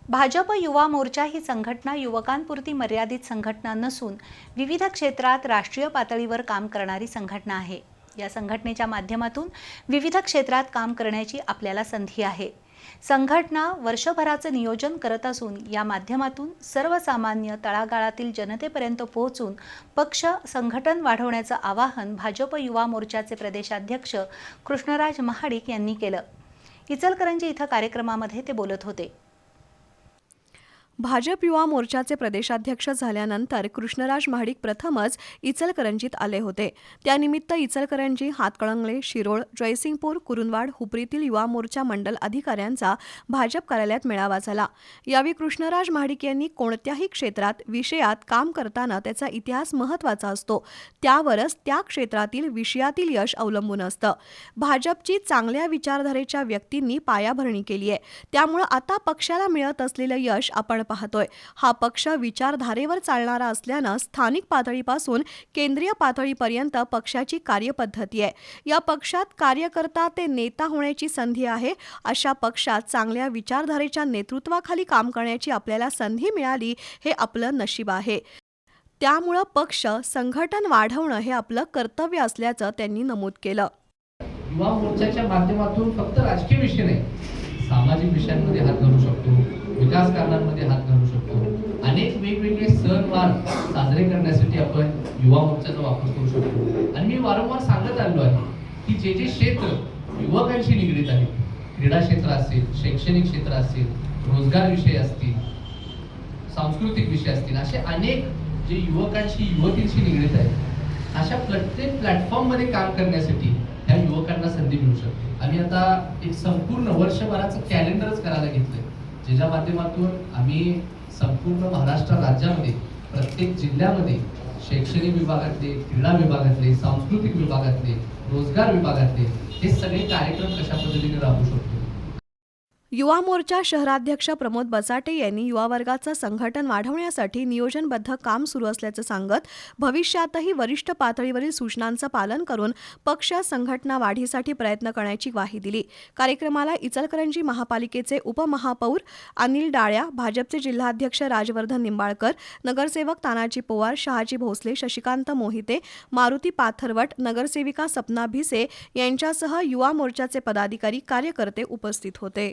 भाजप युवा मोर्चा ही संघटना युवकांपुरती मर्यादित संघटना नसून विविध क्षेत्रात राष्ट्रीय पातळीवर काम करणारी संघटना आहे। या संघटनेच्या माध्यमातून विविध क्षेत्रात काम करण्याची आपल्याला संधी आहे। संघटना वर्षभराचं नियोजन करत असून या माध्यमातून सर्वसामान्य तळागाळातील जनतेपर्यंत पोहोचून पक्ष संघटन वाढवण्याचं आवाहन भाजप युवा मोर्चाचे प्रदेशाध्यक्ष कृष्णराज महाडिक यांनी केलं। इचलकरंजी इथं कार्यक्रमामध्ये ते बोलत होते। भाजप युवा मोर्चाचे प्रदेशाध्यक्ष झाल्यानंतर कृष्णराज महाडिक प्रथमच इचलकरंजीत आले होते। त्यानिमित्त इचलकरंजी, हातकणंगले, शिरोळ, जयसिंगपूर, कुरुंदवाड, हुपरीतील युवा मोर्चा मंडल अधिकाऱ्यांचा भाजप कार्यालयात मेळावा झाला। यावेळी कृष्णराज महाडिक यांनी कोणत्याही क्षेत्रात विषयात काम करताना त्याचा इतिहास महत्त्वाचा असतो, त्यावरच त्या क्षेत्रातील विषयातील यश अवलंबून असतं। भाजपची चांगल्या विचारधारेच्या व्यक्तींनी पायाभरणी केली आहे, त्यामुळे आता पक्षाला मिळत असलेलं यश आपण पाहतोय। हा पक्ष विचारधारेवर चालणारा असल्यानं स्थानिक पातळीपासून केंद्रीय पातळीपर्यंत पक्षाची कार्यपद्धती आहे। या पक्षात कार्यकर्ता ते नेता होण्याची संधी आहे। अशा पक्षात चांगल्या विचारधारेच्या नेतृत्वाखाली काम करण्याची आपल्याला संधी मिळाली, हे आपलं नशीब आहे। त्यामुळे पक्ष संघटन वाढवणं हे आपलं कर्तव्य असल्याचं त्यांनी नमूद केलं। युवा मोर्चाच्या माध्यमातून फक्त राजकीय विषय नाही, सामाजिक विषयांमध्ये हात घालू शकतो, विकास कारणांमध्ये हात घालू शकतो। अनेक वेगवेगळे सणवार साजरे करण्यासाठी आपण युवा मोर्चाचा वापर करू शकतो। आणि मी वारंवार सांगत आलो आहे की जे क्षेत्र युवकांशी निगडीत आहे, क्रीडा क्षेत्र असेल, शैक्षणिक क्षेत्र असेल, रोजगार विषय असतील, सांस्कृतिक विषय असतील, असे अनेक जे युवकांशी युवतींशी निगडीत आहेत, अशा प्रत्येक प्लॅटफॉर्ममध्ये काम करण्यासाठी ह्या युवकांना संधी मिळू शकते। आम्ही आता एक संपूर्ण वर्षभराचं कॅलेंडरच करायला घेतलंय, ज्याच्या माध्यमातून आम्ही संपूर्ण महाराष्ट्र राज्यामध्ये प्रत्येक जिल्ह्यामध्ये शैक्षणिक विभागातले, क्रीडा विभागातले, सांस्कृतिक विभागातले, रोजगार विभागातले हे सगळे कार्यक्रम कशा पद्धतीने राबवू शकतो। युवा मोर्चा शहराध्यक्ष प्रमोद बचाटे यांनी युवा वर्गाचं संघटन वाढवण्यासाठी नियोजनबद्ध काम सुरू असल्याचं सांगत भविष्यातही वरिष्ठ पातळीवरील सूचनांचं पालन करून पक्ष संघटना वाढीसाठी प्रयत्न करण्याची ग्वाही दिली। कार्यक्रमाला इचलकरंजी महापालिकेचे उपमहापौर अनिल डाळ्या, भाजपचे जिल्हाध्यक्ष राजवर्धन निंबाळकर, नगरसेवक तानाजी पवार, शहाजी भोसले, शशिकांत मोहिते, मारुती पाथरवट, नगरसेविका सपना भिसे यांच्यासह युवा मोर्चाचे पदाधिकारी, कार्यकर्ते उपस्थित होते।